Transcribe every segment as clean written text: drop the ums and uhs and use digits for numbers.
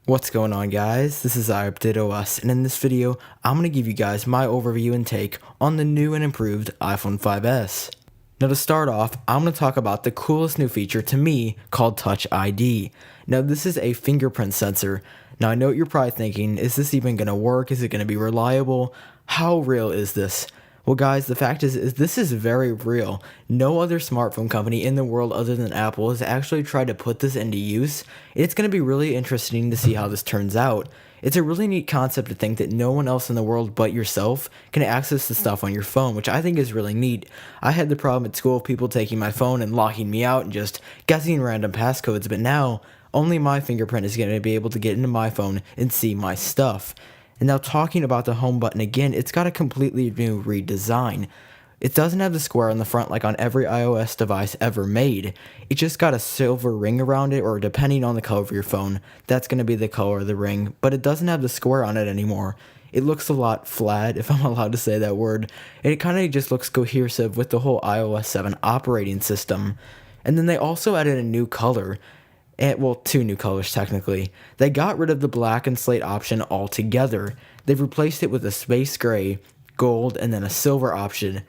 What's going on, guys? This is iUpdateOS, and in this video, I'm going to give you guys my overview and take on the new and improved iPhone 5S. Now to start off, I'm going to talk about the coolest new feature to me called Touch ID. Now this is a fingerprint sensor. Now I know what you're probably thinking, is this even going to work? Is it going to be reliable? How real is this? Well guys, the fact is this is very real. No other smartphone company in the world other than Apple has actually tried to put this into use. It's going to be really interesting to see how this turns out. It's a really neat concept to think that no one else in the world but yourself can access the stuff on your phone, which I think is really neat. I had the problem at school of people taking my phone and locking me out and just guessing random passcodes, but now only my fingerprint is going to be able to get into my phone and see my stuff. And now talking about the home button again, it's got a completely new redesign. It doesn't have the square on the front like on every iOS device ever made. It just got a silver ring around it, or depending on the color of your phone, that's going to be the color of the ring, but it doesn't have the square on it anymore. It looks a lot flat, if I'm allowed to say that word, and it kind of just looks cohesive with the whole iOS 7 operating system. And then they also added a new color. Well, two new colors technically. They got rid of the black and slate option altogether. They've replaced it with a space gray, gold, and then a silver option.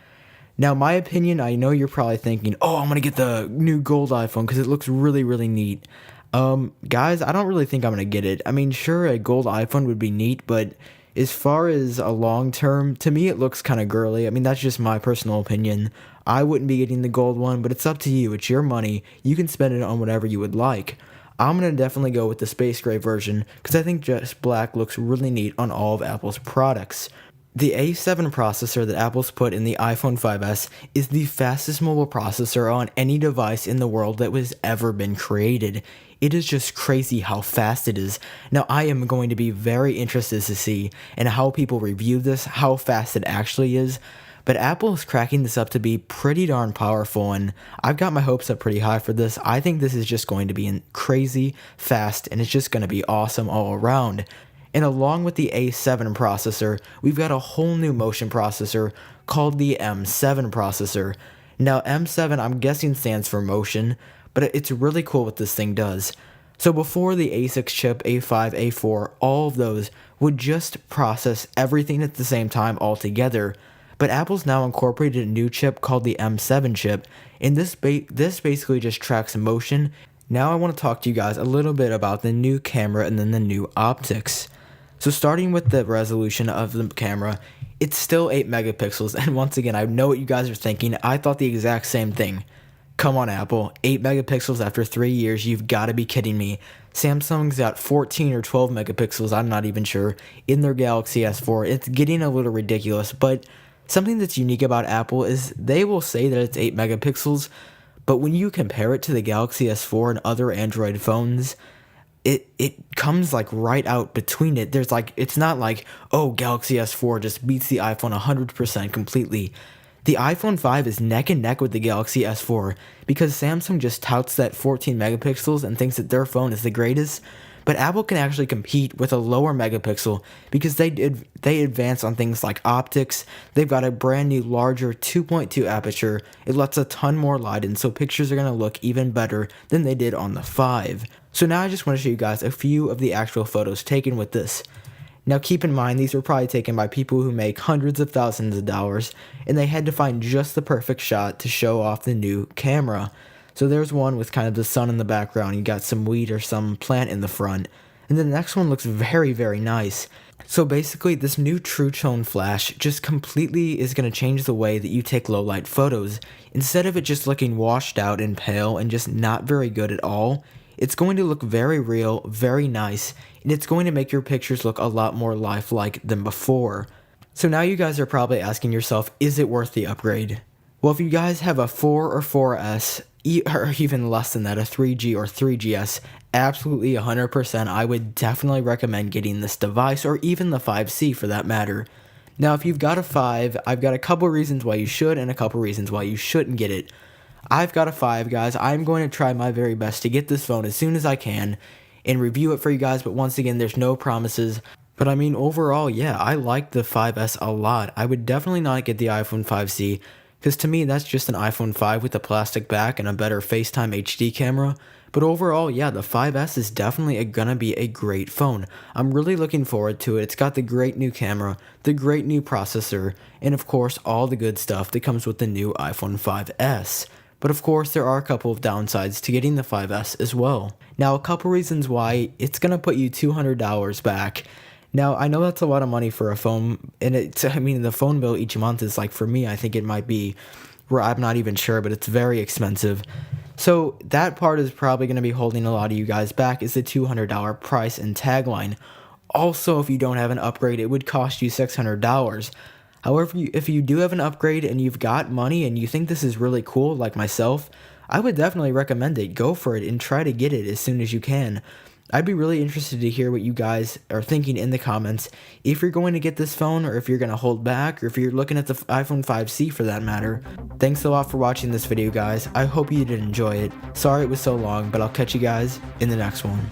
Now, my opinion, I know you're probably thinking, oh, I'm going to get the new gold iPhone because it looks really, really neat. Guys, I don't really think I'm going to get it. I mean, sure, a gold iPhone would be neat, but as far as a long term, to me it looks kind of girly. I mean, that's just my personal opinion. I wouldn't be getting the gold one, but it's up to you. It's your money. You can spend it on whatever you would like. I'm going to definitely go with the space gray version because I think just black looks really neat on all of Apple's products. The A7 processor that Apple's put in the iPhone 5S is the fastest mobile processor on any device in the world that has ever been created. It is just crazy how fast it is. Now, I am going to be very interested to see and how people review this, how fast it actually is. But Apple is cracking this up to be pretty darn powerful, and I've got my hopes up pretty high for this. I think this is just going to be crazy fast, and it's just going to be awesome all around. And along with the A7 processor, we've got a whole new motion processor called the M7 processor. Now, M7, I'm guessing stands for motion, but it's really cool what this thing does. So before the A6 chip, A5, A4, all of those would just process everything at the same time all together. But Apple's now incorporated a new chip called the M7 chip, and this basically just tracks motion. Now I want to talk to you guys a little bit about the new camera and then the new optics. So starting with the resolution of the camera, it's still 8 megapixels, and once again, I know what you guys are thinking. I thought the exact same thing. Come on, Apple, 8 megapixels after 3 years, you've got to be kidding me. Samsung's got 14 or 12 megapixels, I'm not even sure, in their Galaxy S4. It's getting a little ridiculous, but something that's unique about Apple is they will say that it's 8 megapixels, but when you compare it to the Galaxy S4 and other Android phones, it comes like right out between it. It's not like, oh, Galaxy S4 just beats the iPhone 100% completely. The iPhone 5 is neck and neck with the Galaxy S4 because Samsung just touts that 14 megapixels and thinks that their phone is the greatest. But Apple can actually compete with a lower megapixel because they advance on things like optics. They've got a brand new larger 2.2 aperture. It lets a ton more light in, so pictures are going to look even better than they did on the 5. So now I just want to show you guys a few of the actual photos taken with this. Now keep in mind, these were probably taken by people who make hundreds of thousands of dollars, and they had to find just the perfect shot to show off the new camera. So there's one with kind of the sun in the background, you got some weed or some plant in the front, and then the next one looks very, very nice. So basically, this new True Tone flash just completely is going to change the way that you take low light photos. Instead of it just looking washed out and pale and just not very good at all, it's going to look very real, very nice, and it's going to make your pictures look a lot more lifelike than before. So now you guys are probably asking yourself, is it worth the upgrade? Well, if you guys have a 4 or 4S, or even less than that, a 3G or 3GS, absolutely 100%, I would definitely recommend getting this device, or even the 5C for that matter. Now, if you've got a 5, I've got a couple reasons why you should and a couple reasons why you shouldn't get it. I've got a 5, guys. I'm going to try my very best to get this phone as soon as I can and review it for you guys, but once again, there's no promises. But I mean, overall, yeah, I like the 5S a lot. I would definitely not get the iPhone 5C, because to me, that's just an iPhone 5 with a plastic back and a better FaceTime HD camera. But overall, yeah, the 5S is definitely gonna be a great phone. I'm really looking forward to it. It's got the great new camera, the great new processor, and of course, all the good stuff that comes with the new iPhone 5S. But of course, there are a couple of downsides to getting the 5S as well. Now, a couple reasons why it's gonna put you $200 back. Now, I know that's a lot of money for a phone, and I mean, the phone bill each month is like, for me, I think it might be, where I'm not even sure, but it's very expensive. So that part is probably going to be holding a lot of you guys back, is the $200 price and tagline. Also, if you don't have an upgrade, it would cost you $600. However, if you do have an upgrade and you've got money and you think this is really cool, like myself, I would definitely recommend it. Go for it and try to get it as soon as you can. I'd be really interested to hear what you guys are thinking in the comments, if you're going to get this phone, or if you're going to hold back, or if you're looking at the iPhone 5C for that matter. Thanks a lot for watching this video, guys. I hope you did enjoy it. Sorry it was so long, but I'll catch you guys in the next one.